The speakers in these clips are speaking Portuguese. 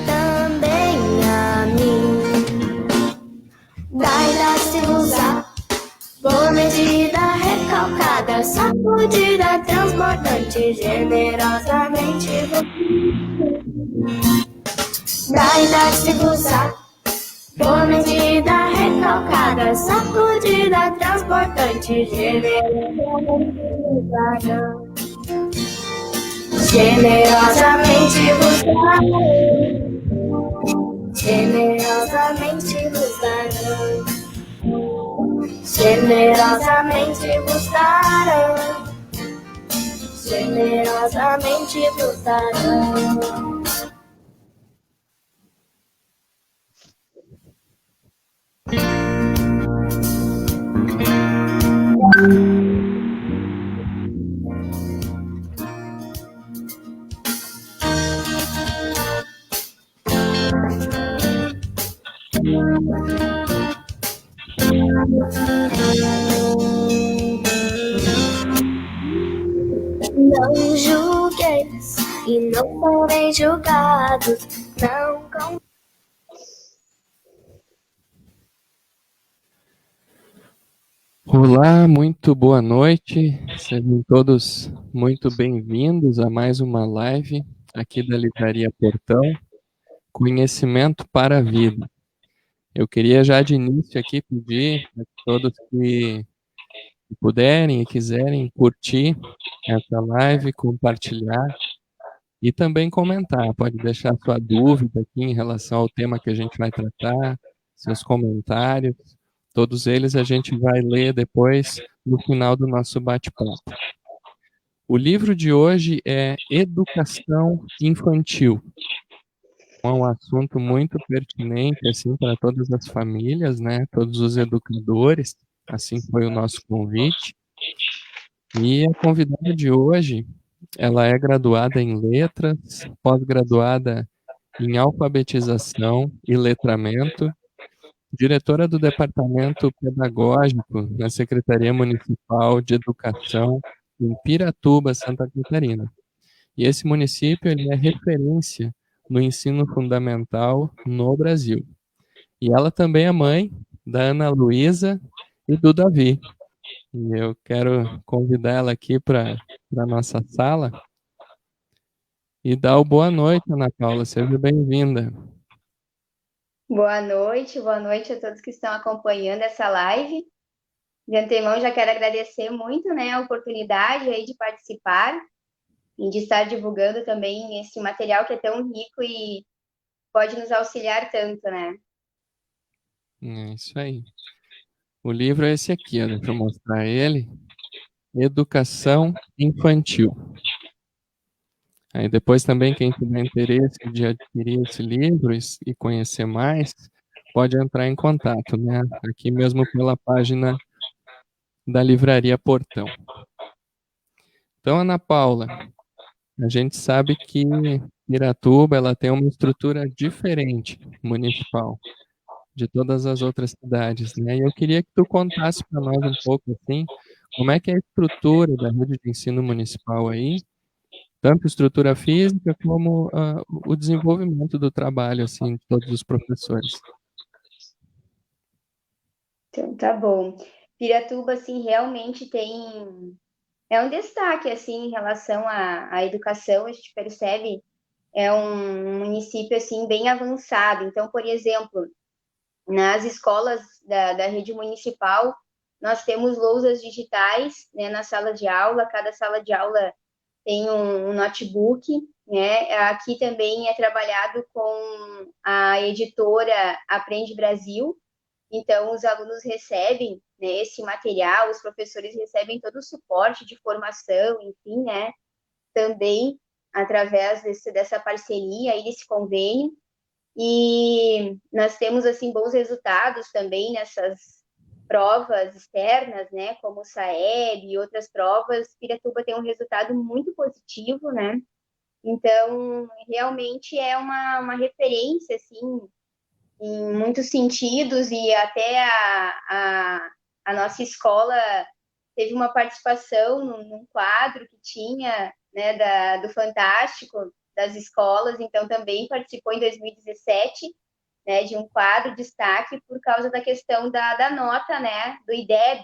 também a mim. Dai-se usar por medida recalcada, sacudida, transbordante, generosamente. Dai-se usar por medida recalcada, sacudida, transportante, generosamente vos darão. Generosamente vos darão. Generosamente vos darão. Generosamente vos darão. Generosamente vos darão. Não julgueis e não sereis julgados, não com... Olá, muito boa noite, sejam todos muito bem-vindos a mais uma live aqui da Livraria Portão, Conhecimento para a Vida. Eu queria já de início aqui pedir a todos que puderem e quiserem curtir essa live, compartilhar e também comentar. Pode deixar sua dúvida aqui em relação ao tema que a gente vai tratar, seus comentários. Todos eles a gente vai ler depois no final do nosso bate-papo. O livro de hoje é Educação Infantil. É um assunto muito pertinente assim para todas as famílias, né? Todos os educadores. Assim foi o nosso convite. E a convidada de hoje, ela é graduada em letras, pós-graduada em alfabetização e letramento, diretora do Departamento Pedagógico na Secretaria Municipal de Educação em Piratuba, Santa Catarina. E esse município ele é referência no ensino fundamental no Brasil. E ela também é mãe da Ana Luísa e do Davi. E eu quero convidar ela aqui para a nossa sala e dar o boa noite, Ana Paula. Seja bem-vinda. Boa noite a todos que estão acompanhando essa live. De antemão, já quero agradecer muito, né, a oportunidade aí de participar e de estar divulgando também esse material que é tão rico e pode nos auxiliar tanto, né? É isso aí. O livro é esse aqui, ó, deixa eu mostrar ele. Educação Infantil. Aí depois também, quem tiver interesse de adquirir esse livro e conhecer mais, pode entrar em contato, né? Aqui mesmo pela página da Livraria Portão. Então, Ana Paula, a gente sabe que Piratuba ela tem uma estrutura diferente municipal de todas as outras cidades, né? E eu queria que tu contasse para nós um pouco assim, como é que é a estrutura da rede de ensino municipal aí, tanto estrutura física como o desenvolvimento do trabalho assim de todos os professores. Então, tá bom. Piratuba, assim, realmente é um destaque, assim, em relação à educação, a gente percebe, é um município, assim, bem avançado. Então, por exemplo, nas escolas da rede municipal, nós temos lousas digitais, né, na sala de aula, cada sala de aula tem um notebook, né? Aqui também é trabalhado com a editora Aprende Brasil, então os alunos recebem, né, esse material, os professores recebem todo o suporte de formação, enfim, né? Também através dessa parceria e desse convênio. E nós temos assim bons resultados também nessas provas externas, né, como o SAEB e outras provas. Piratuba tem um resultado muito positivo, né? Então, realmente é uma referência, assim, em muitos sentidos, e até a nossa escola teve uma participação num quadro que tinha, né, do Fantástico, das escolas, então também participou em 2017, né, de um quadro destaque por causa da questão da nota, né, do IDEB,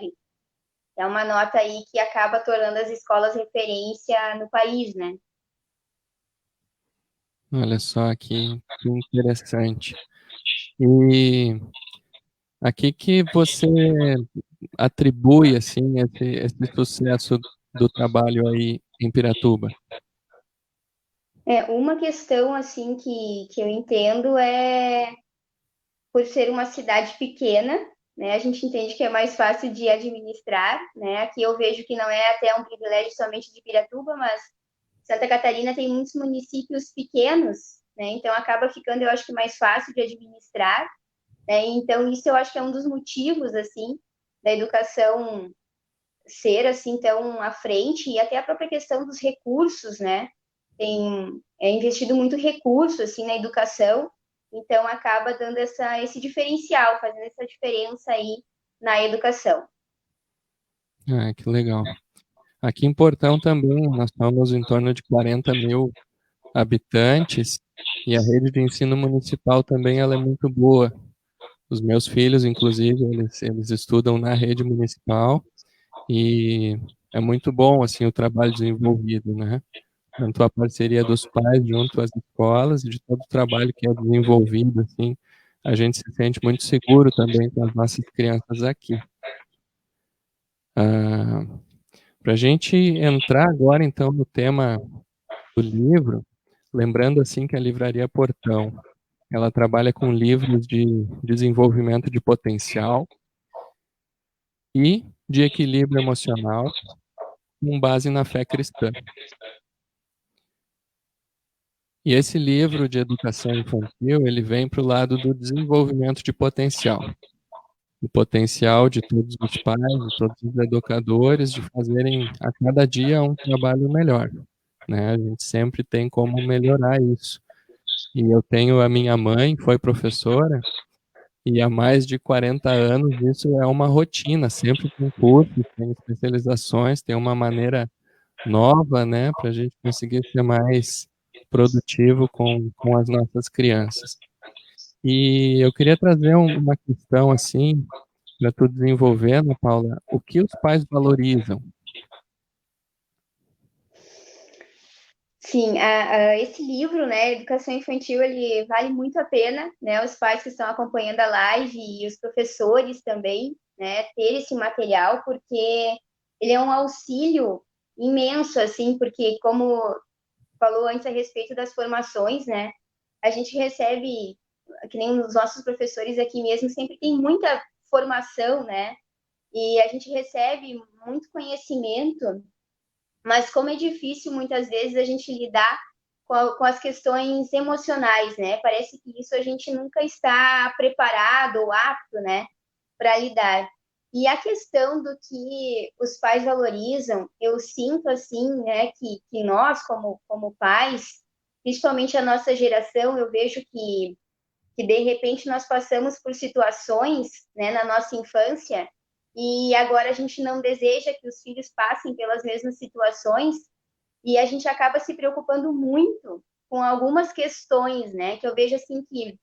que é uma nota aí que acaba tornando as escolas referência no país, né? Olha só que interessante. E a que você atribui assim esse sucesso do trabalho aí em Piratuba? Uma questão assim que eu entendo é por ser uma cidade pequena, né? A gente entende que é mais fácil de administrar, né? Aqui eu vejo que não é até um privilégio somente de Piratuba, mas Santa Catarina tem muitos municípios pequenos, né? Então acaba ficando, eu acho que mais fácil de administrar, né? Então isso eu acho que é um dos motivos assim da educação ser assim tão à frente e até a própria questão dos recursos, né? É investido muito recurso assim na educação, então acaba dando esse diferencial, fazendo essa diferença aí na educação. Ah, que legal. Aqui em Portão também nós somos em torno de 40 mil habitantes e a rede de ensino municipal também ela é muito boa. Os meus filhos, inclusive, eles estudam na rede municipal e é muito bom assim o trabalho desenvolvido, né? Tanto a parceria dos pais junto às escolas e de todo o trabalho que é desenvolvido, assim, a gente se sente muito seguro também com as nossas crianças aqui. Ah, para a gente entrar agora, então, no tema do livro, lembrando, assim, que a Livraria Portão, ela trabalha com livros de desenvolvimento de potencial e de equilíbrio emocional com base na fé cristã. E esse livro de educação infantil, ele vem para o lado do desenvolvimento de potencial. O potencial de todos os pais, de todos os educadores, de fazerem a cada dia um trabalho melhor, né? A gente sempre tem como melhorar isso. E eu tenho a minha mãe, que foi professora, e há mais de 40 anos isso é uma rotina, sempre com cursos, tem especializações, tem uma maneira nova, né, para a gente conseguir ser mais produtivo com as nossas crianças. E eu queria trazer uma questão assim, para tu desenvolver, Ana Paula, o que os pais valorizam? Sim, esse livro, né, Educação Infantil, ele vale muito a pena, né, os pais que estão acompanhando a live e os professores também, né, ter esse material, porque ele é um auxílio imenso, assim, porque como falou antes a respeito das formações, né, a gente recebe, que nem os nossos professores aqui mesmo, sempre tem muita formação, né, e a gente recebe muito conhecimento, mas como é difícil muitas vezes a gente lidar com as questões emocionais, né? Parece que isso a gente nunca está preparado ou apto, né, para lidar. E a questão do que os pais valorizam, eu sinto assim, né, que nós como pais, principalmente a nossa geração, eu vejo que de repente nós passamos por situações, né, na nossa infância e agora a gente não deseja que os filhos passem pelas mesmas situações e a gente acaba se preocupando muito com algumas questões, né, que eu vejo assim que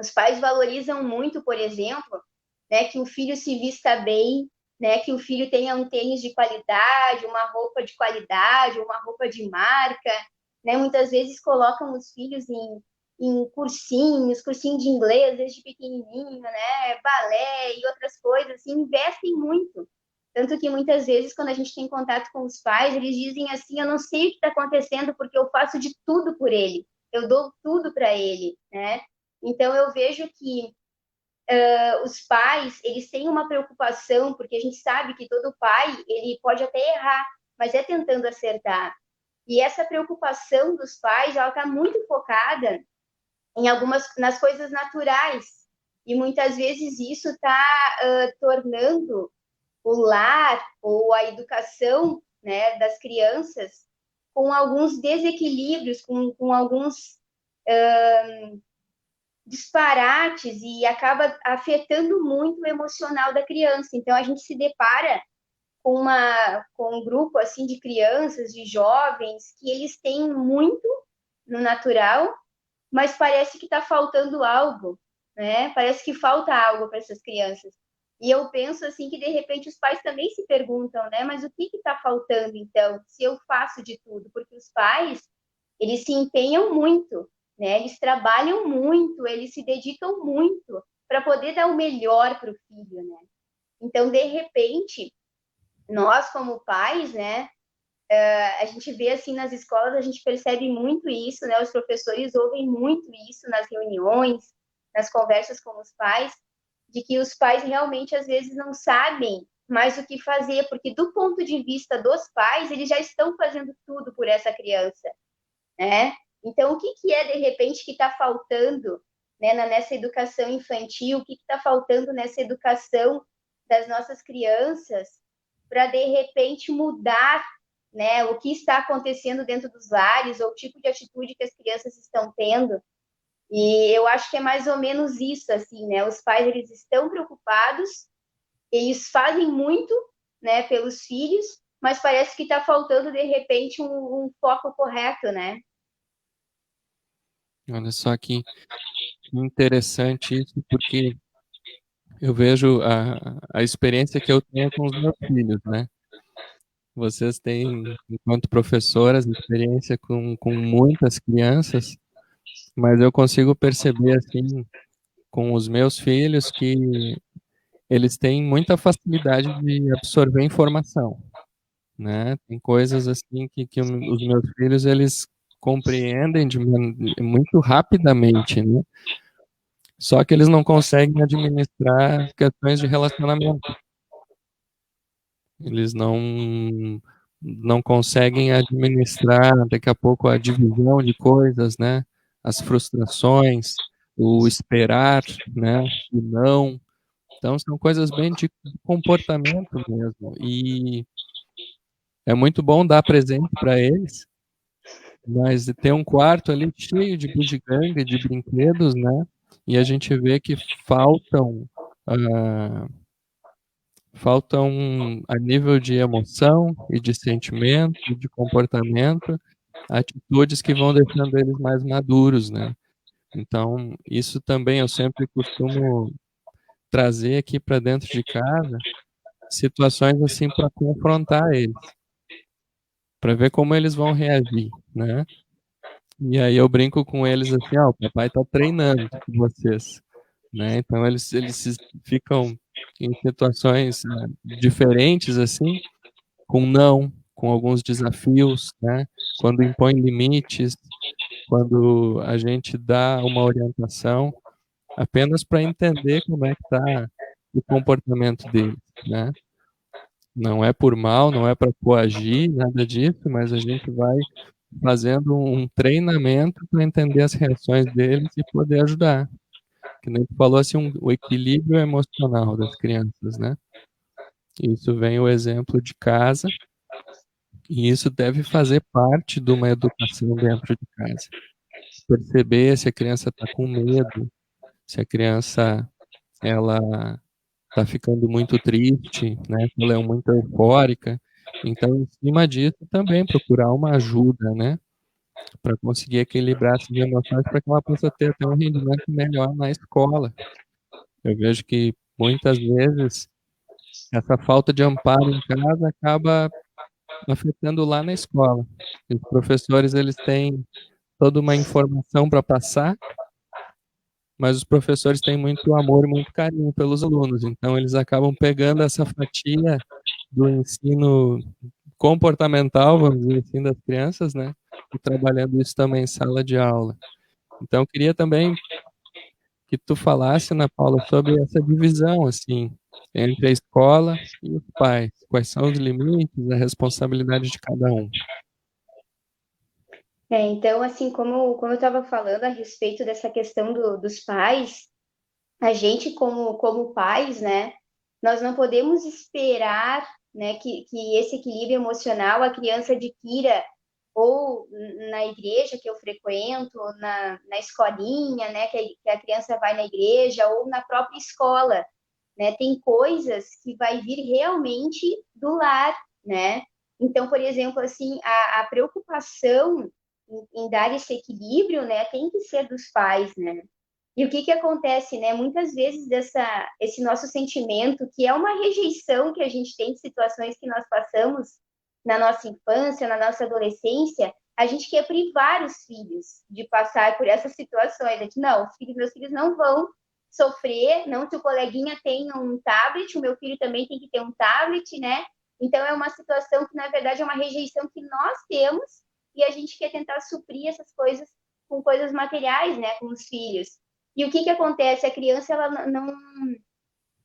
os pais valorizam muito, por exemplo, né, que o filho se vista bem, né, que o filho tenha um tênis de qualidade, uma roupa de qualidade, uma roupa de marca, né? Muitas vezes colocam os filhos em cursinhos, cursinho de inglês desde pequenininho, né, balé e outras coisas, assim, investem muito. Tanto que muitas vezes, quando a gente tem contato com os pais, eles dizem assim: eu não sei o que está acontecendo porque eu faço de tudo por ele, eu dou tudo para ele, né? Então, eu vejo que os pais, eles têm uma preocupação, porque a gente sabe que todo pai, ele pode até errar, mas é tentando acertar. E essa preocupação dos pais, ela está muito focada nas coisas naturais. E muitas vezes isso está tornando o lar ou a educação, né, das crianças com alguns desequilíbrios, com alguns disparates e acaba afetando muito o emocional da criança. Então, a gente se depara com um grupo assim de crianças, de jovens, que eles têm muito no natural, mas parece que está faltando algo, né? Parece que falta algo para essas crianças. E eu penso assim que de repente os pais também se perguntam, né? Mas o que está faltando então? Se eu faço de tudo, porque os pais eles se empenham muito, né? Eles trabalham muito, eles se dedicam muito para poder dar o melhor para o filho, né? Então, de repente, nós como pais, né? A gente vê assim nas escolas, a gente percebe muito isso, né? Os professores ouvem muito isso nas reuniões, nas conversas com os pais, de que os pais realmente às vezes não sabem mais o que fazer, porque do ponto de vista dos pais, eles já estão fazendo tudo por essa criança, né? Então, o que que é de repente que está faltando, né, nessa educação infantil? O que está faltando nessa educação das nossas crianças para de repente mudar, né, o que está acontecendo dentro dos lares ou o tipo de atitude que as crianças estão tendo? E eu acho que é mais ou menos isso, assim, né? Os pais, eles estão preocupados, eles fazem muito, né, pelos filhos, mas parece que está faltando, de repente, um foco correto, né? Olha só que interessante isso, porque eu vejo a experiência que eu tenho com os meus filhos, né? Vocês têm, enquanto professoras, experiência com muitas crianças, mas eu consigo perceber, assim, com os meus filhos, que eles têm muita facilidade de absorver informação, né? Tem coisas, assim, que os meus filhos, eles compreendem muito rapidamente, né? Só que eles não conseguem administrar questões de relacionamento. Eles não conseguem administrar daqui a pouco a divisão de coisas, né? As frustrações, o esperar, né? O não. Então são coisas bem de comportamento mesmo. E é muito bom dar presente para eles, mas tem um quarto ali cheio de bugiganga, de brinquedos, né? E a gente vê que ah, faltam a nível de emoção e de sentimento e de comportamento, atitudes que vão deixando eles mais maduros, né? Então, isso também eu sempre costumo trazer aqui para dentro de casa, situações assim para confrontar eles, para ver como eles vão reagir, né? E aí eu brinco com eles assim, ó, o papai tá treinando vocês, né? Então ficam em situações, né, diferentes assim, com não, com alguns desafios, né? Quando impõe limites, quando a gente dá uma orientação, apenas para entender como é que está o comportamento deles, né? Não é por mal, não é para coagir, nada disso, mas a gente vai fazendo um treinamento para entender as reações deles e poder ajudar. Que nem tu falou assim, o equilíbrio emocional das crianças, né? Isso vem o exemplo de casa, e isso deve fazer parte de uma educação dentro de casa. Perceber se a criança está com medo, se a criança ela está ficando muito triste, né? Se ela é muito eufórica. Então, em cima disso, também procurar uma ajuda, né? Para conseguir equilibrar essas emoções para que ela possa ter até um rendimento melhor na escola. Eu vejo que muitas vezes essa falta de amparo em casa acaba afetando lá na escola. Os professores eles têm toda uma informação para passar, mas os professores têm muito amor e muito carinho pelos alunos, então eles acabam pegando essa fatia do ensino comportamental, vamos dizer assim, das crianças, né? E trabalhando isso também em sala de aula. Então, eu queria também que tu falasse, Ana Paula, sobre essa divisão, assim, entre a escola e os pais. Quais são os limites, a responsabilidade de cada um. Então, assim, como eu estava falando a respeito dessa questão dos pais, a gente, como pais, né, nós não podemos esperar, né, que esse equilíbrio emocional a criança adquira ou na igreja que eu frequento, ou na escolinha, né, que a criança vai na igreja, ou na própria escola. né? Tem coisas que vai vir realmente do lar, né? Então, por exemplo, assim, a preocupação em dar esse equilíbrio, né, tem que ser dos pais, né? E o que que acontece, né? Muitas vezes esse nosso sentimento, que é uma rejeição que a gente tem de situações que nós passamos na nossa infância, na nossa adolescência, a gente quer privar os filhos de passar por essas situações. A gente, não, meus filhos não vão sofrer, não, se o coleguinha tem um tablet, o meu filho também tem que ter um tablet, né? Então é uma situação que, na verdade, é uma rejeição que nós temos e a gente quer tentar suprir essas coisas com coisas materiais, né, com os filhos. E o que que acontece? A criança, ela não...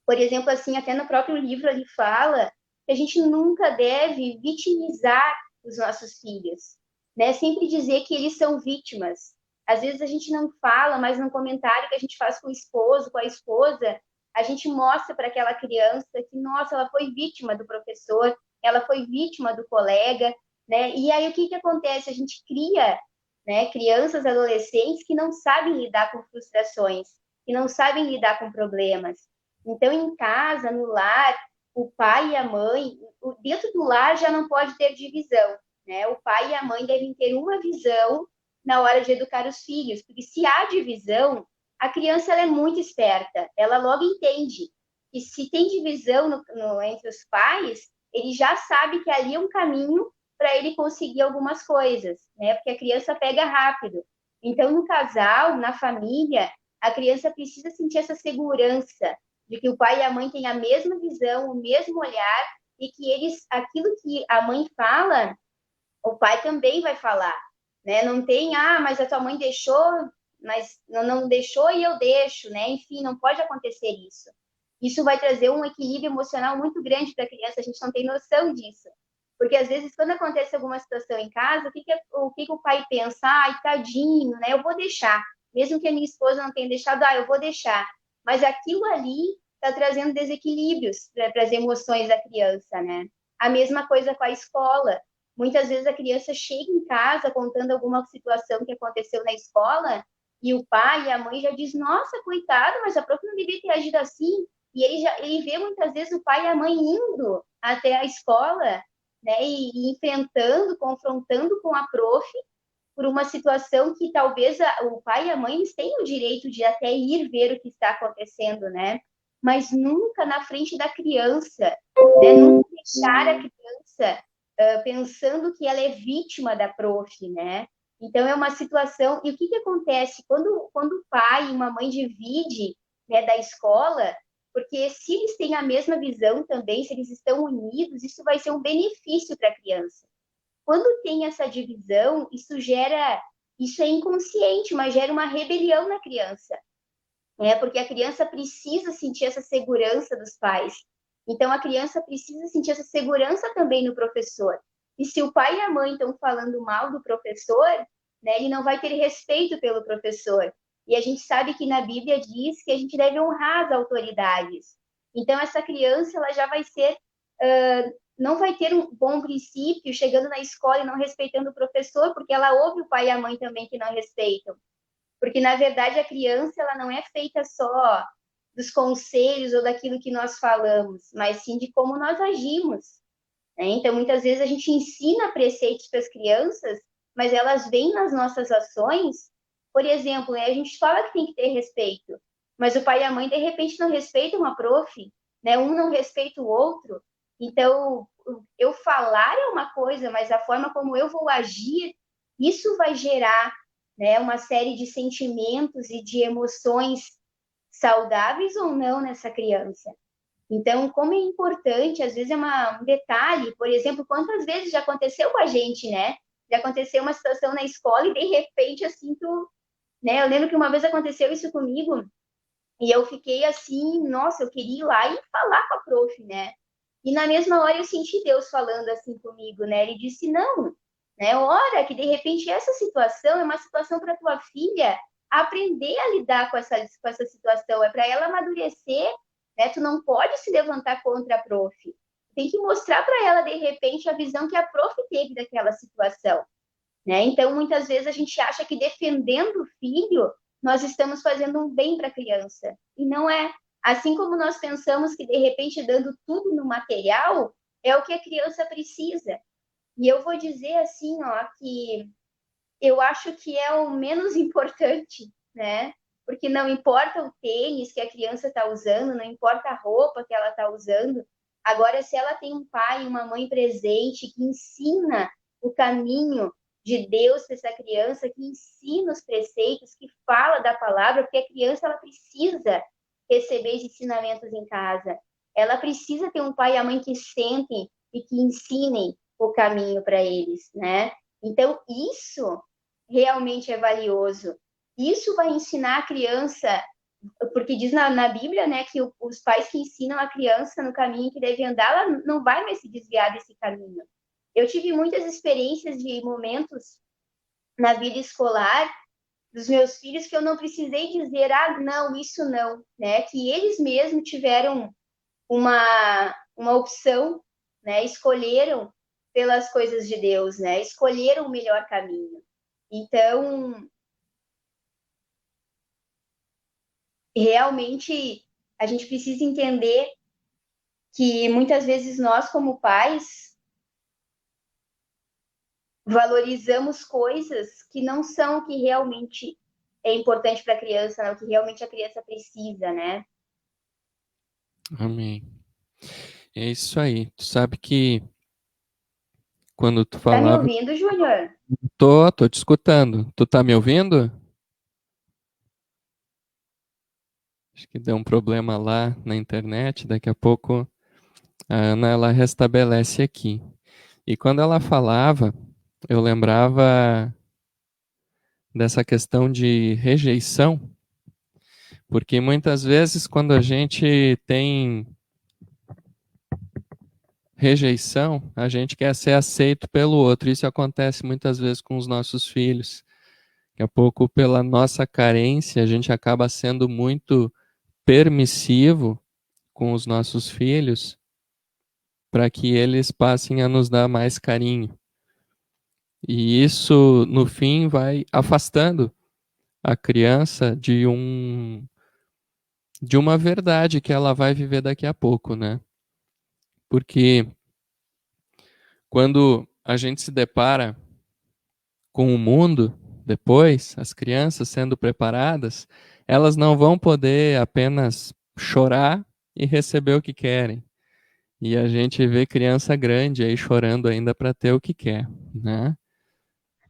Por exemplo, assim, até no próprio livro ele fala que a gente nunca deve vitimizar os nossos filhos, né? Sempre dizer que eles são vítimas. Às vezes a gente não fala, mas no comentário que a gente faz com o esposo, com a esposa, a gente mostra para aquela criança que, nossa, ela foi vítima do professor, ela foi vítima do colega, né? E aí o que que acontece? A gente cria, né, crianças, adolescentes que não sabem lidar com frustrações, que não sabem lidar com problemas. Então, em casa, no lar, o pai e a mãe, dentro do lar já não pode ter divisão, né? O pai e a mãe devem ter uma visão na hora de educar os filhos, porque se há divisão, a criança ela é muito esperta, ela logo entende que se tem divisão entre os pais, ele já sabe que ali é um caminho para ele conseguir algumas coisas, né? Porque a criança pega rápido. Então, no casal, na família, a criança precisa sentir essa segurança de que o pai e a mãe têm a mesma visão, o mesmo olhar, e que eles, aquilo que a mãe fala, o pai também vai falar, né? Não tem, mas a tua mãe deixou, mas não deixou e eu deixo, né? Enfim, não pode acontecer isso. Isso vai trazer um equilíbrio emocional muito grande para a criança, a gente não tem noção disso. Porque às vezes, quando acontece alguma situação em casa, o que o pai pensa? Ai, tadinho, né? Eu vou deixar. Mesmo que a minha esposa não tenha deixado, eu vou deixar. Mas aquilo ali está trazendo desequilíbrios para as emoções da criança, né? A mesma coisa com a escola. Muitas vezes a criança chega em casa contando alguma situação que aconteceu na escola e o pai e a mãe já diz, nossa, coitado, mas a prof não devia ter agido assim. E ele vê muitas vezes o pai e a mãe indo até a escola, né, e enfrentando, confrontando com a prof por uma situação que talvez o pai e a mãe eles tenham o direito de até ir ver o que está acontecendo, né? Mas nunca na frente da criança, né? Nunca deixar a criança pensando que ela é vítima da prof, né? Então é uma situação... E o que que acontece? Quando o pai e uma mãe dividem, né, da escola, porque se eles têm a mesma visão também, se eles estão unidos, isso vai ser um benefício para a criança. Quando tem essa divisão, isso é inconsciente, mas gera uma rebelião na criança, né? Porque a criança precisa sentir essa segurança dos pais. Então, a criança precisa sentir essa segurança também no professor. E se o pai e a mãe estão falando mal do professor, né, ele não vai ter respeito pelo professor. E a gente sabe que na Bíblia diz que a gente deve honrar as autoridades. Então, essa criança ela já vai ser... não vai ter um bom princípio chegando na escola e não respeitando o professor, porque ela ouve o pai e a mãe também que não respeitam. Porque, na verdade, a criança ela não é feita só dos conselhos ou daquilo que nós falamos, mas sim de como nós agimos, né? Então, muitas vezes a gente ensina preceitos para as crianças, mas elas veem nas nossas ações. Por exemplo, né, a gente fala que tem que ter respeito, mas o pai e a mãe, de repente, não respeitam a prof, né? Um não respeita o outro. Então, eu falar é uma coisa, mas a forma como eu vou agir, isso vai gerar, né, uma série de sentimentos e de emoções saudáveis ou não nessa criança. Então, como é importante, às vezes é um detalhe, por exemplo, quantas vezes já aconteceu com a gente, né? Já aconteceu uma situação na escola e de repente, assim, né? Eu lembro que uma vez aconteceu isso comigo e eu fiquei assim, nossa, eu queria ir lá e falar com a prof, né? E na mesma hora eu senti Deus falando assim comigo, né? Ele disse, não, né? Ora, que de repente essa situação é uma situação para tua filha aprender a lidar com essa situação, é para ela amadurecer, né? Tu não pode se levantar contra a prof. Tem que mostrar para ela, de repente, a visão que a prof teve daquela situação, né? Então, muitas vezes a gente acha que defendendo o filho, nós estamos fazendo um bem para a criança. E não é. Assim como nós pensamos que, de repente, dando tudo no material, é o que a criança precisa. E eu vou dizer assim, ó, que eu acho que é o menos importante, né? Porque não importa o tênis que a criança está usando, não importa a roupa que ela está usando. Agora, se ela tem um pai e uma mãe presente que ensina o caminho de Deus para essa criança, que ensina os preceitos, que fala da palavra, porque a criança ela precisa receber esses ensinamentos em casa. Ela precisa ter um pai e a mãe que sentem e que ensinem o caminho para eles, né? Então, isso realmente é valioso. Isso vai ensinar a criança, porque diz na Bíblia, né, que os pais que ensinam a criança no caminho que deve andar, ela não vai mais se desviar desse caminho. Eu tive muitas experiências de momentos na vida escolar dos meus filhos que eu não precisei dizer, ah, não, isso não, né, que eles mesmos tiveram uma opção, né, escolheram pelas coisas de Deus, né, escolheram o melhor caminho. Então, realmente, a gente precisa entender que muitas vezes nós, como pais, valorizamos coisas que não são o que realmente é importante para a criança, não, o que realmente a criança precisa, né? Amém. É isso aí. Tu sabe que quando tu Tá me falava, ouvindo, Júnior? tô te escutando. Tu tá me ouvindo? Acho que deu um problema lá na internet. Daqui a pouco a Ana ela restabelece aqui. E quando ela falava, eu lembrava dessa questão de rejeição, porque muitas vezes quando a gente tem rejeição, a gente quer ser aceito pelo outro. Isso acontece muitas vezes com os nossos filhos. Daqui a pouco, pela nossa carência, a gente acaba sendo muito permissivo com os nossos filhos para que eles passem a nos dar mais carinho. E isso, no fim, vai afastando a criança de uma verdade que ela vai viver daqui a pouco, né? Porque quando a gente se depara com o mundo, depois, as crianças sendo preparadas, elas não vão poder apenas chorar e receber o que querem. E a gente vê criança grande aí chorando ainda para ter o que quer, né?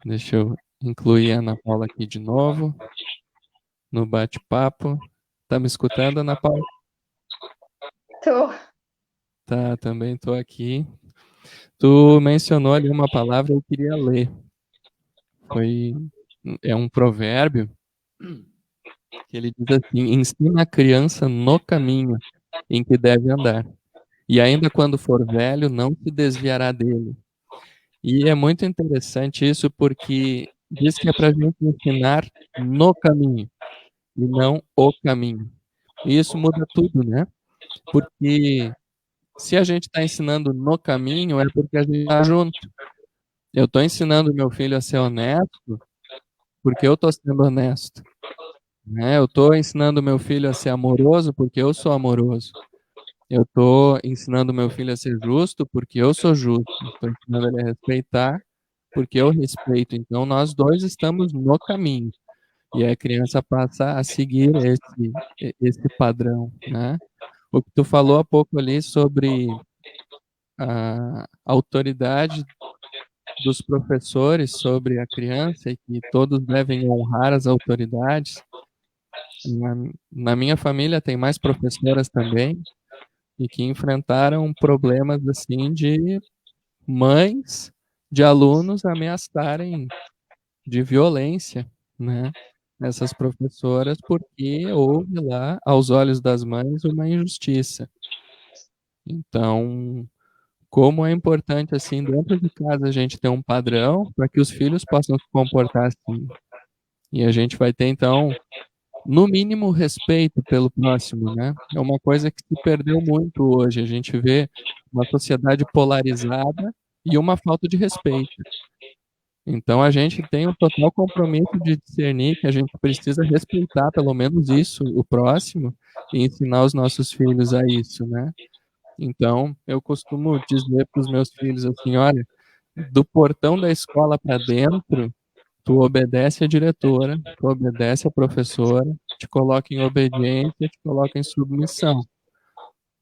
Deixa eu incluir a Ana Paula aqui de novo no bate-papo. Tá me escutando, Ana Paula? Tô. Tá, também tô aqui. Tu mencionou ali uma palavra que eu queria ler. É um provérbio que ele diz assim: ensina a criança no caminho em que deve andar, e ainda quando for velho, não se desviará dele. E é muito interessante isso porque diz que é para a gente ensinar no caminho e não o caminho. E isso muda tudo, né? Porque se a gente está ensinando no caminho, é porque a gente está junto. Eu estou ensinando meu filho a ser honesto porque eu estou sendo honesto. Né? Eu estou ensinando meu filho a ser amoroso porque eu sou amoroso. Eu estou ensinando meu filho a ser justo porque eu sou justo. Estou ensinando ele a respeitar porque eu respeito. Então, nós dois estamos no caminho. E a criança passa a seguir esse padrão, né? O que tu falou há pouco ali sobre a autoridade dos professores sobre a criança e que todos devem honrar as autoridades. Na minha família tem mais professoras também e que enfrentaram problemas assim de mães de alunos ameaçarem de violência, né? Essas professoras porque houve lá, aos olhos das mães, uma injustiça. Então, como é importante assim dentro de casa a gente ter um padrão para que os filhos possam se comportar assim. E a gente vai ter então no mínimo, respeito pelo próximo, né? É uma coisa que se perdeu muito hoje. A gente vê uma sociedade polarizada e uma falta de respeito. Então a gente tem um total compromisso de discernir que a gente precisa respeitar pelo menos isso, o próximo, e ensinar os nossos filhos a isso, né? Então eu costumo dizer para os meus filhos assim, olha, do portão da escola para dentro, tu obedece a diretora, tu obedece a professora, te coloca em obediência, te coloca em submissão,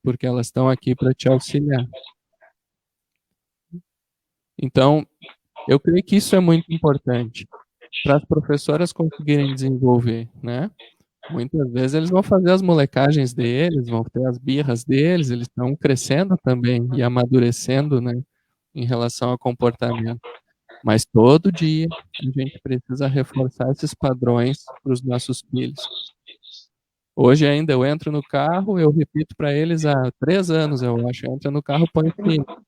porque elas estão aqui para te auxiliar. Então, eu creio que isso é muito importante para as professoras conseguirem desenvolver, né? Muitas vezes eles vão fazer as molecagens deles, vão ter as birras deles, eles estão crescendo também e amadurecendo, né, em relação ao comportamento. Mas todo dia a gente precisa reforçar esses padrões para os nossos filhos. Hoje ainda eu entro no carro, eu repito para eles há 3 anos, eu acho, entra no carro, põe o cinto.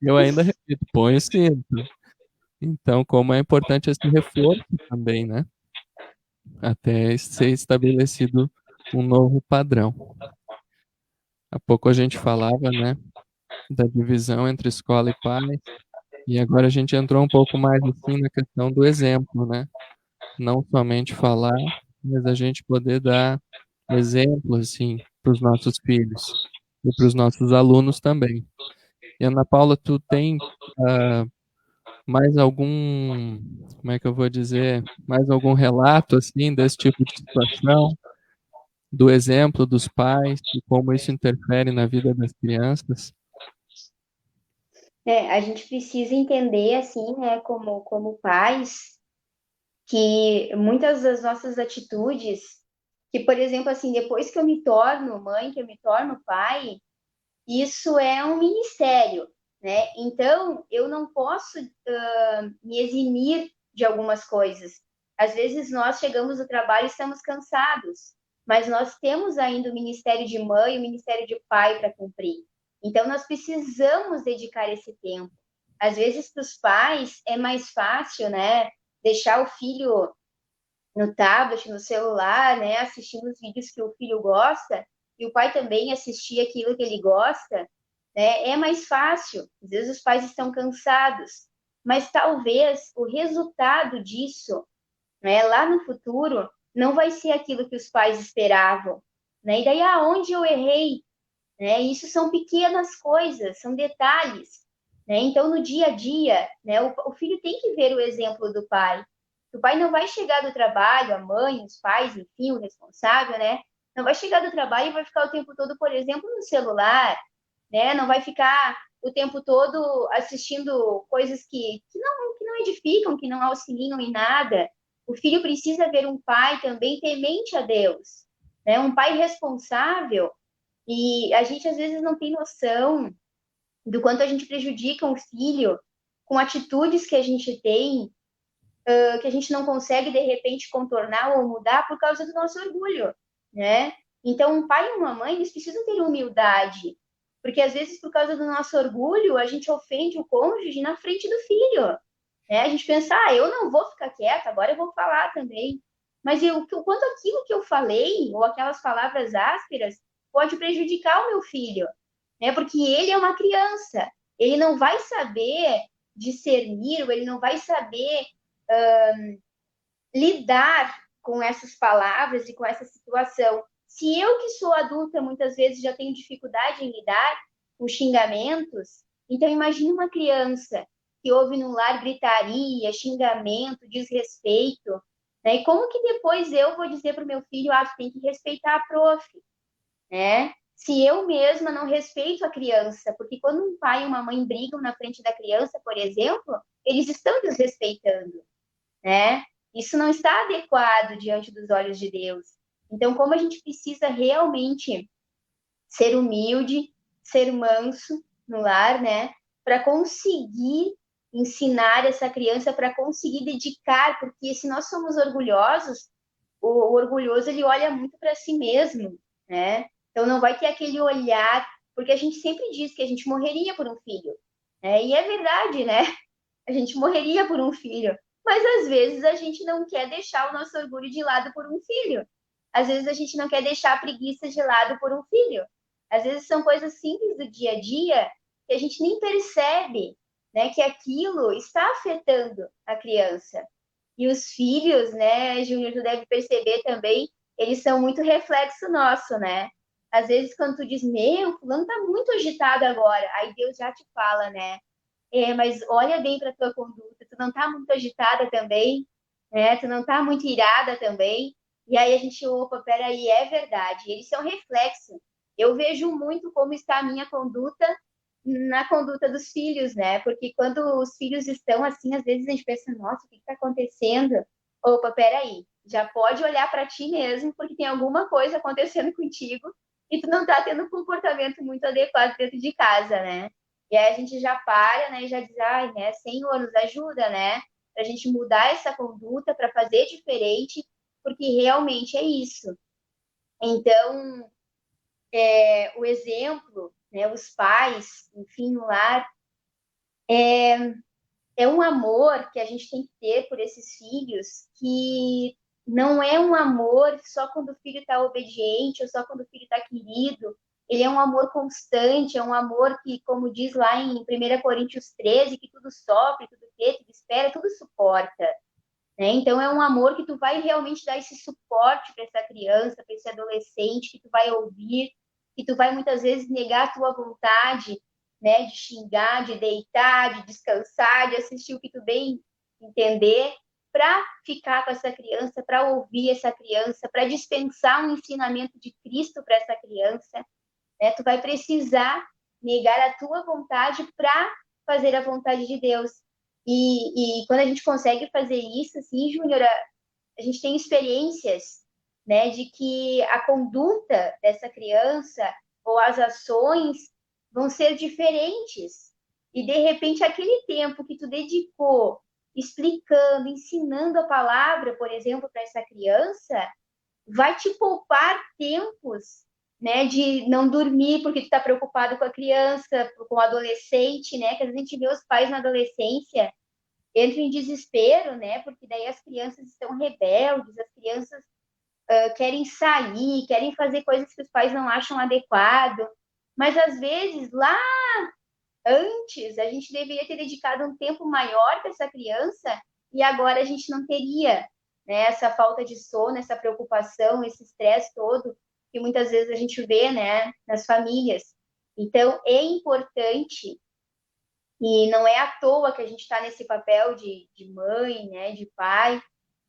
Eu ainda repito, põe o cinto. Então, como é importante esse reforço também, né? Até ser estabelecido um novo padrão. Há pouco a gente falava, né, da divisão entre escola e pais, e agora a gente entrou um pouco mais assim na questão do exemplo, né? Não somente falar, mas a gente poder dar exemplo assim para os nossos filhos e para os nossos alunos também. E Ana Paula, tu tem mais algum, como é que eu vou dizer, mais algum relato assim desse tipo de situação, do exemplo dos pais e como isso interfere na vida das crianças? A gente precisa entender, assim, né, como pais, que muitas das nossas atitudes, que, por exemplo, assim, depois que eu me torno mãe, que eu me torno pai, isso é um ministério, né? Então, eu não posso me eximir de algumas coisas. Às vezes nós chegamos do trabalho e estamos cansados, mas nós temos ainda o ministério de mãe, o ministério de pai para cumprir. Então, nós precisamos dedicar esse tempo. Às vezes, para os pais, é mais fácil, né? Deixar o filho no tablet, no celular, né? Assistindo os vídeos que o filho gosta, e o pai também assistir aquilo que ele gosta, né? É mais fácil. Às vezes os pais estão cansados, mas talvez o resultado disso, né, lá no futuro, não vai ser aquilo que os pais esperavam, né? E daí aonde eu errei, né? Isso são pequenas coisas, são detalhes, né? Então no dia a dia, né, o filho tem que ver o exemplo do pai. O pai não vai chegar do trabalho, a mãe, os pais, enfim, o responsável, né? Não vai chegar do trabalho e vai ficar o tempo todo, por exemplo, no celular, né? Não vai ficar o tempo todo assistindo coisas que não edificam, que não auxiliam em nada. O filho precisa ver um pai também temente a Deus, né? Um pai responsável, e a gente às vezes não tem noção do quanto a gente prejudica um filho com atitudes que a gente tem, que a gente não consegue de repente contornar ou mudar por causa do nosso orgulho, né? Então, um pai e uma mãe, eles precisam ter humildade, porque às vezes por causa do nosso orgulho, a gente ofende o cônjuge na frente do filho, né? A gente pensa, eu não vou ficar quieta, agora eu vou falar também. Mas o quanto aquilo que eu falei, ou aquelas palavras ásperas, pode prejudicar o meu filho, né? Porque ele é uma criança, ele não vai saber discernir, ou ele não vai saber lidar com essas palavras e com essa situação. Se eu, que sou adulta, muitas vezes já tenho dificuldade em lidar com xingamentos, então imagine uma criança que ouve no lar gritaria, xingamento, desrespeito, né? E como que depois eu vou dizer para o meu filho, tu tem que respeitar a prof, né? Se eu mesma não respeito a criança, porque quando um pai e uma mãe brigam na frente da criança, por exemplo, eles estão desrespeitando, né? Isso não está adequado diante dos olhos de Deus. Então, como a gente precisa realmente ser humilde, ser manso no lar, né? Para conseguir ensinar essa criança, para conseguir dedicar, porque se nós somos orgulhosos, o orgulhoso ele olha muito para si mesmo, né? Então não vai ter aquele olhar, porque a gente sempre diz que a gente morreria por um filho, né? E é verdade, né? A gente morreria por um filho, mas às vezes a gente não quer deixar o nosso orgulho de lado por um filho. Às vezes a gente não quer deixar a preguiça de lado por um filho. Às vezes são coisas simples do dia a dia que a gente nem percebe, né, que aquilo está afetando a criança. E os filhos, né, Júnior, tu deve perceber também, eles são muito reflexo nosso, né? Às vezes, quando tu diz, meu, fulano tá muito agitado agora, aí Deus já te fala, né? Mas olha bem para tua conduta, tu não tá muito agitada também, né? Tu não tá muito irada também. E aí a gente, opa, peraí, é verdade. Eles são reflexo. Eu vejo muito como está a minha conduta na conduta dos filhos, né? Porque quando os filhos estão assim, às vezes a gente pensa, nossa, o que está acontecendo? Opa, peraí, já pode olhar para ti mesmo, porque tem alguma coisa acontecendo contigo e tu não está tendo um comportamento muito adequado dentro de casa, né? E aí a gente já para, né, e já diz, ai, né, Senhor, nos ajuda, né? Para a gente mudar essa conduta, para fazer diferente, porque realmente é isso. Então, o exemplo, né, os pais, enfim, no lar, é um amor que a gente tem que ter por esses filhos que não é um amor só quando o filho está obediente ou só quando o filho está querido. Ele é um amor constante, é um amor que, como diz lá em 1 Coríntios 13, que tudo sofre, tudo crê, tudo espera, tudo suporta. Né? Então, é um amor que tu vai realmente dar esse suporte para essa criança, para esse adolescente, que tu vai ouvir, que tu vai muitas vezes negar a tua vontade, né, de xingar, de deitar, de descansar, de assistir o que tu bem entender, para ficar com essa criança, para ouvir essa criança, para dispensar um ensinamento de Cristo para essa criança, né? Tu vai precisar negar a tua vontade para fazer a vontade de Deus. E quando a gente consegue fazer isso, assim, Júnior, a gente tem experiências, né, de que a conduta dessa criança ou as ações vão ser diferentes. E, de repente, aquele tempo que tu dedicou explicando, ensinando a palavra, por exemplo, para essa criança, vai te poupar tempos, né, de não dormir porque tu está preocupado com a criança, com o adolescente, né, que às vezes a gente vê os pais na adolescência entram em desespero, né, porque daí as crianças estão rebeldes, as crianças querem sair, querem fazer coisas que os pais não acham adequado, mas às vezes lá antes a gente deveria ter dedicado um tempo maior para essa criança e agora a gente não teria, né, essa falta de sono, essa preocupação, esse estresse todo que muitas vezes a gente vê, né, nas famílias. Então é importante e não é à toa que a gente está nesse papel de mãe, né, de pai.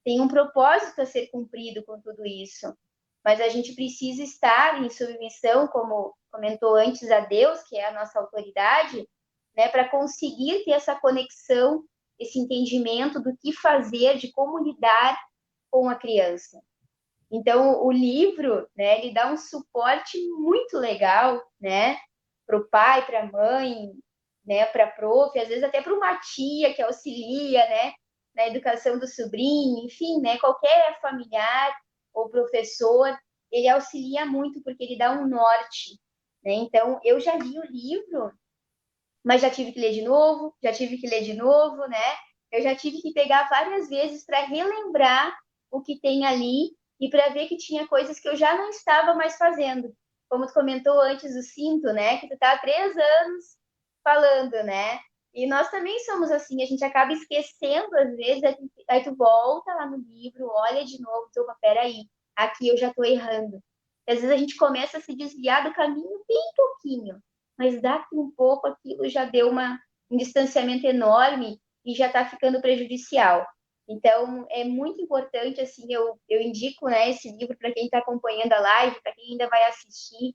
Tem um propósito a ser cumprido com tudo isso. Mas a gente precisa estar em submissão, como comentou antes, a Deus, que é a nossa autoridade, né, para conseguir ter essa conexão, esse entendimento do que fazer, de como lidar com a criança. Então, o livro, né, ele dá um suporte muito legal, né, para o pai, para a mãe, né, para a prof, às vezes até para uma tia que auxilia, né, na educação do sobrinho, enfim, né, qualquer familiar ou professor, ele auxilia muito porque ele dá um norte, né? Então, eu já li o livro, mas já tive que ler de novo, já tive que ler de novo, né? Eu já tive que pegar várias vezes para relembrar o que tem ali e para ver que tinha coisas que eu já não estava mais fazendo. Como tu comentou antes do cinto, né? Que tu tá há 3 anos falando, né? E nós também somos assim, a gente acaba esquecendo às vezes, aí tu volta lá no livro, olha de novo, tu, opa, peraí, aqui eu já estou errando. Às vezes a gente começa a se desviar do caminho bem pouquinho, mas daqui um pouco aquilo já deu um distanciamento enorme e já está ficando prejudicial. Então, é muito importante, assim, eu indico, né, esse livro para quem está acompanhando a live, para quem ainda vai assistir,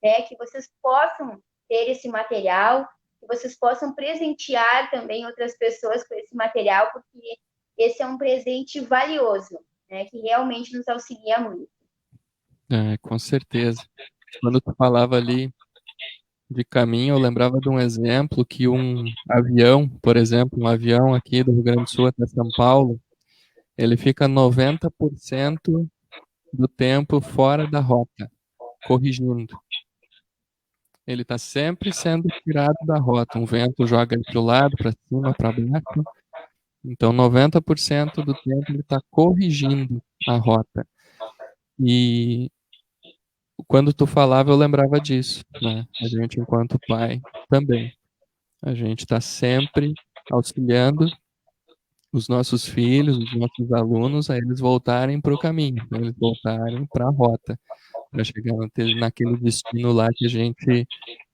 né, que vocês possam ter esse material, que vocês possam presentear também outras pessoas com esse material, porque esse é um presente valioso, né, que realmente nos auxilia muito. Com certeza. Quando tu falava ali de caminho, eu lembrava de um exemplo que um avião, por exemplo, um avião aqui do Rio Grande do Sul até São Paulo, ele fica 90% do tempo fora da rota, corrigindo. Ele está sempre sendo tirado da rota. Um vento joga ele para o lado, para cima, para baixo. Então, 90% do tempo ele está corrigindo a rota. E quando tu falava, eu lembrava disso, né? A gente, enquanto pai, também. A gente está sempre auxiliando os nossos filhos, os nossos alunos, a eles voltarem para o caminho, a eles voltarem para a rota, para chegar naquele destino lá que a gente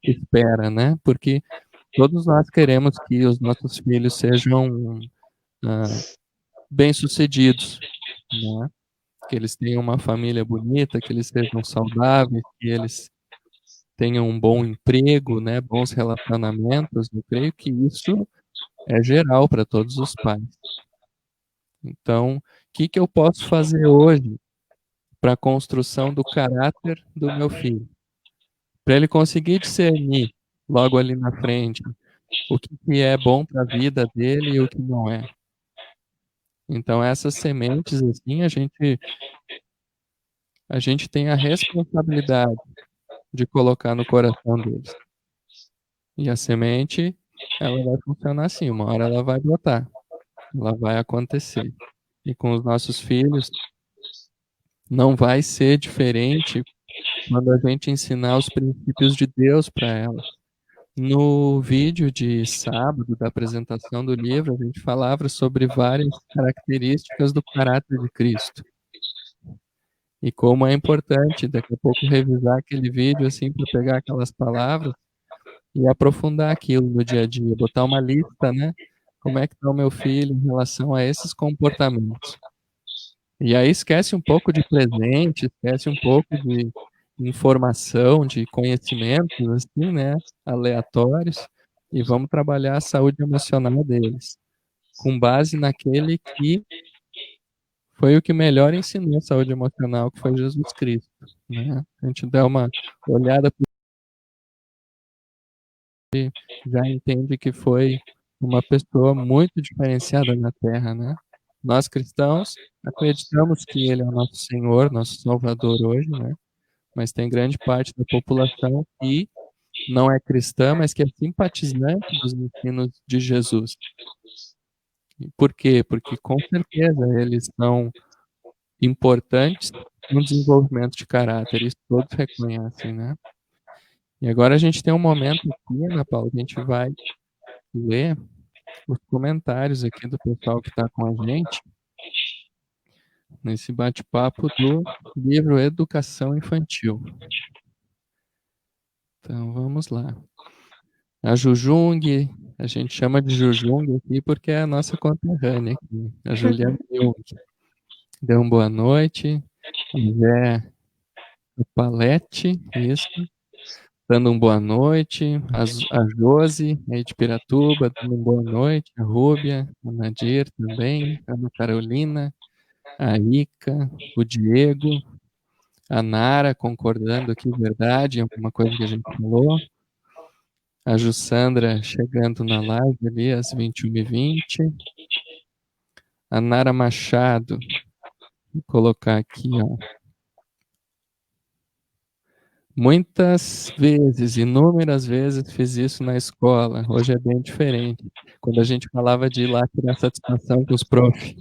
espera, né? Porque todos nós queremos que os nossos filhos sejam bem-sucedidos, né? Que eles tenham uma família bonita, que eles sejam saudáveis, que eles tenham um bom emprego, né? Bons relacionamentos. Eu creio que isso é geral para todos os pais. Então, o que eu posso fazer hoje para a construção do caráter do meu filho? Para ele conseguir discernir logo ali na frente o que é bom para a vida dele e o que não é. Então, essas sementes, assim, a gente tem a responsabilidade de colocar no coração deles. E a semente, ela vai funcionar assim, uma hora ela vai brotar, ela vai acontecer. E com os nossos filhos, não vai ser diferente quando a gente ensinar os princípios de Deus para elas. No vídeo de sábado da apresentação do livro, a gente falava sobre várias características do caráter de Cristo. E como é importante daqui a pouco revisar aquele vídeo assim para pegar aquelas palavras e aprofundar aquilo no dia a dia, botar uma lista, né? Como é que está o meu filho em relação a esses comportamentos? E aí esquece um pouco de presente, esquece um pouco de informação, de conhecimentos, assim, né? Aleatórios, e vamos trabalhar a saúde emocional deles, com base naquele que foi o que melhor ensinou a saúde emocional, que foi Jesus Cristo, né? A gente dá uma olhada por ele, já entende que foi uma pessoa muito diferenciada na Terra, né? Nós cristãos acreditamos que ele é o nosso Senhor, nosso Salvador hoje, né? Mas tem grande parte da população que não é cristã, mas que é simpatizante dos ensinos de Jesus. Por quê? Porque com certeza eles são importantes no desenvolvimento de caráter, isso todos reconhecem, né? E agora a gente tem um momento aqui, Ana Paula, que a gente vai ler os comentários aqui do pessoal que está com a gente nesse bate-papo do livro Educação Infantil. Então vamos lá. A Jujung, a gente chama de Jujung aqui porque é a nossa conterrânea aqui, a Juliana Jung. Deu uma boa noite. Zé Palete, isso. Dando uma boa noite. A Josi, aí de Piratuba, dando uma boa noite. A Rúbia, a Nadir também, a Ana Carolina, a Ica, o Diego, a Nara concordando aqui, verdade, alguma coisa que a gente falou. A Jussandra chegando na live ali às 21h20. A Nara Machado, vou colocar aqui, ó. Muitas vezes, inúmeras vezes fiz isso na escola. Hoje é bem diferente. Quando a gente falava de ir lá tirar satisfação com os profs.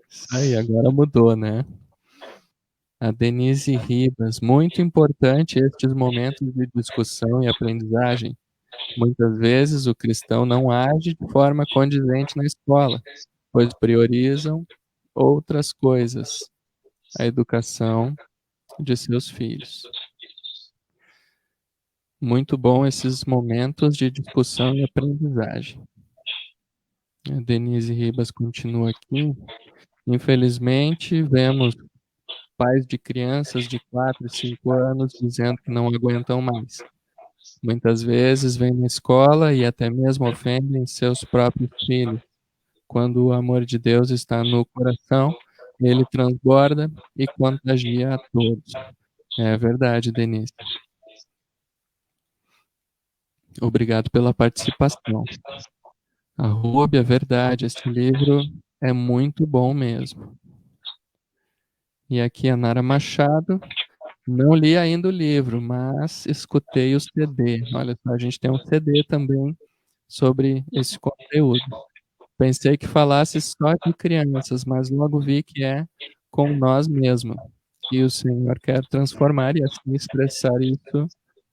Isso aí, agora mudou, né? A Denise Ribas, muito importante estes momentos de discussão e aprendizagem. Muitas vezes o cristão não age de forma condizente na escola, pois priorizam outras coisas, a educação de seus filhos. Muito bom esses momentos de discussão e aprendizagem. A Denise Ribas continua aqui. Infelizmente, vemos pais de crianças de 4 e 5 anos dizendo que não aguentam mais. Muitas vezes vêm na escola e até mesmo ofendem seus próprios filhos. Quando o amor de Deus está no coração, ele transborda e contagia a todos. É verdade, Denise. Obrigado pela participação. A Rúbia, é verdade, esse livro é muito bom mesmo. E aqui a Nara Machado, não li ainda o livro, mas escutei o CD. Olha só, a gente tem um CD também sobre esse conteúdo. Pensei que falasse só de crianças, mas logo vi que é com nós mesmos, que o Senhor quer transformar e assim expressar isso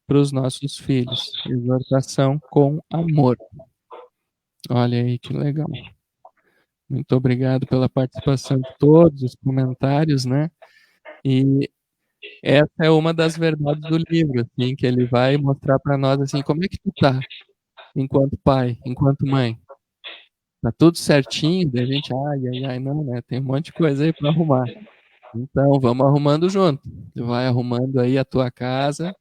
para os nossos filhos. Exortação com amor. Olha aí que legal. Muito obrigado pela participação de todos, os comentários, né? E essa é uma das verdades do livro, assim, que ele vai mostrar para nós, assim, como é que tu tá, enquanto pai, enquanto mãe. Tá tudo certinho, daí a gente, ai, não, né? Tem um monte de coisa aí para arrumar. Então, vamos arrumando junto. Tu vai arrumando aí a tua casa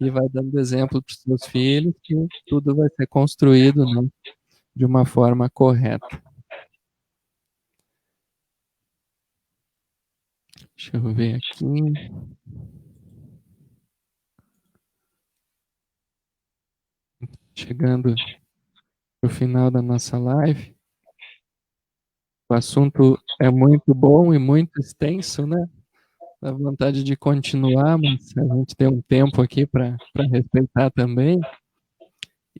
e vai dando exemplo para os teus filhos que tudo vai ser construído, né, de uma forma correta. Deixa eu ver aqui. Chegando no final da nossa live. O assunto é muito bom e muito extenso, né? Dá vontade de continuar, mas a gente tem um tempo aqui para respeitar também.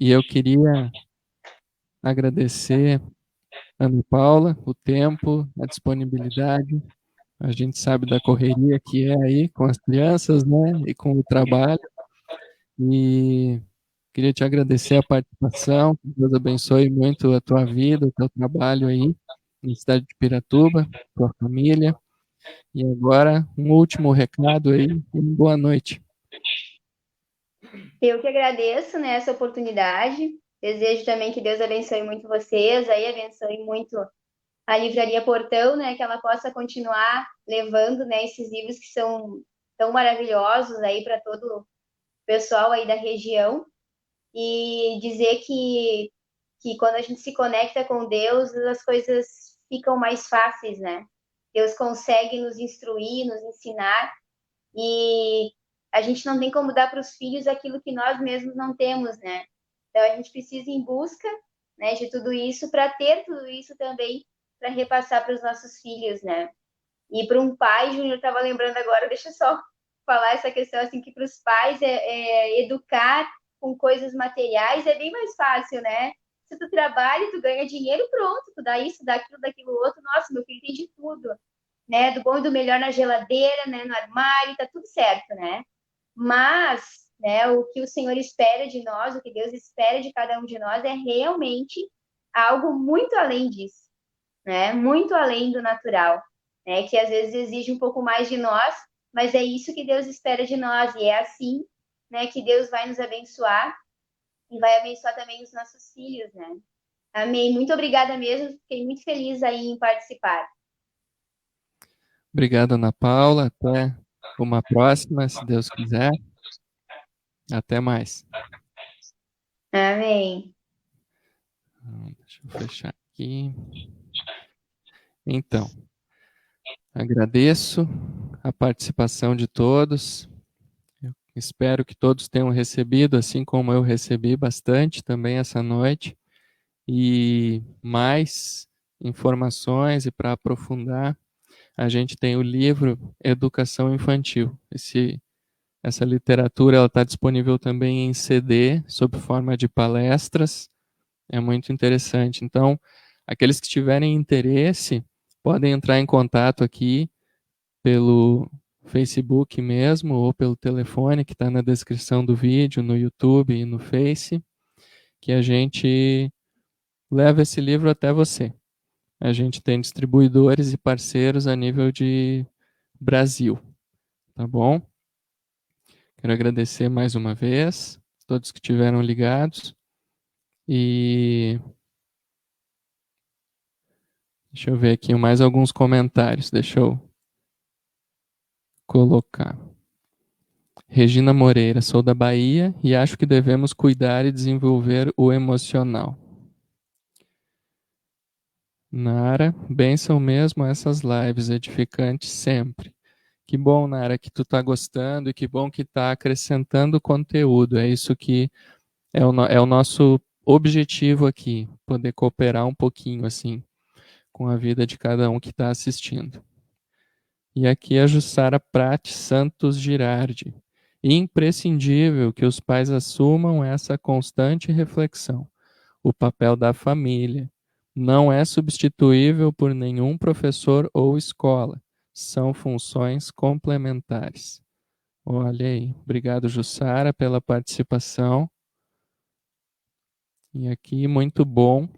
E eu queria agradecer a Ana Paula o tempo, a disponibilidade. A gente sabe da correria que é aí com as crianças, né? E com o trabalho. E queria te agradecer a participação. Que Deus abençoe muito a tua vida, o teu trabalho aí na cidade de Piratuba, tua família. E agora, um último recado aí e boa noite. Eu que agradeço, né, essa oportunidade. Desejo também que Deus abençoe muito vocês, aí abençoe muito a Livraria Portão, né, que ela possa continuar levando, né, esses livros que são tão maravilhosos aí para todo o pessoal aí da região. E dizer que quando a gente se conecta com Deus, as coisas ficam mais fáceis, né? Deus consegue nos instruir, nos ensinar, e a gente não tem como dar para os filhos aquilo que nós mesmos não temos, né? Então a gente precisa ir em busca, né, de tudo isso para ter tudo isso também para repassar para os nossos filhos, né? E para um pai, Júnior estava lembrando agora, deixa eu só falar essa questão assim, que para os pais educar com coisas materiais é bem mais fácil, né? Se tu trabalha, tu ganha dinheiro, pronto, tu dá isso, dá aquilo, daquilo outro, nossa, meu filho tem de tudo, né? Do bom e do melhor na geladeira, né? No armário, tá tudo certo, né? Mas, né, o que o Senhor espera de nós, o que Deus espera de cada um de nós é realmente algo muito além disso, né? Muito além do natural, né? Que às vezes exige um pouco mais de nós, mas é isso que Deus espera de nós, e é assim, né, que Deus vai nos abençoar e vai abençoar também os nossos filhos, né? Amém. Muito obrigada mesmo, fiquei muito feliz aí em participar. Obrigado, Ana Paula. Até uma próxima, se Deus quiser. Até mais. Amém. Deixa eu fechar aqui. Então, agradeço a participação de todos. Eu espero que todos tenham recebido, assim como eu recebi bastante também essa noite. E mais informações e para aprofundar, a gente tem o livro Educação Infantil. Essa literatura está disponível também em CD, sob forma de palestras. É muito interessante. Então, aqueles que tiverem interesse, podem entrar em contato aqui pelo Facebook mesmo, ou pelo telefone que está na descrição do vídeo, no YouTube e no Face, que a gente leva esse livro até você. A gente tem distribuidores e parceiros a nível de Brasil, tá bom? Quero agradecer mais uma vez todos que estiveram ligados e deixa eu ver aqui mais alguns comentários, deixa eu colocar. Regina Moreira, sou da Bahia e acho que devemos cuidar e desenvolver o emocional. Nara, bênção mesmo essas lives, edificantes sempre. Que bom, Nara, que tu tá gostando e que bom que tá acrescentando conteúdo. É isso que é o nosso objetivo aqui, poder cooperar um pouquinho assim com a vida de cada um que está assistindo. E aqui a Jussara Prate Santos Girardi. Imprescindível que os pais assumam essa constante reflexão. O papel da família não é substituível por nenhum professor ou escola. São funções complementares. Olha aí, obrigado, Jussara, pela participação. E aqui, muito bom.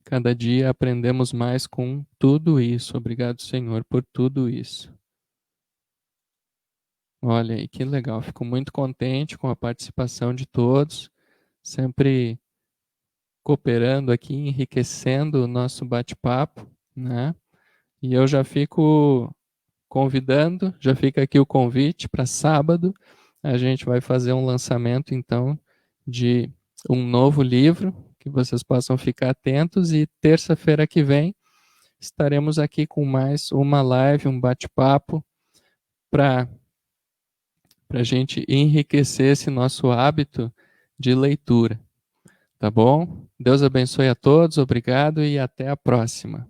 Cada dia aprendemos mais com tudo isso. Obrigado, Senhor, por tudo isso. Olha aí, que legal. Fico muito contente com a participação de todos, sempre cooperando aqui, enriquecendo o nosso bate-papo, né? E eu já fico convidando, já fica aqui o convite para sábado. A gente vai fazer um lançamento, então, de um novo livro, que vocês possam ficar atentos. E terça-feira que vem estaremos aqui com mais uma live, um bate-papo, para a gente enriquecer esse nosso hábito de leitura. Tá bom? Deus abençoe a todos, obrigado e até a próxima.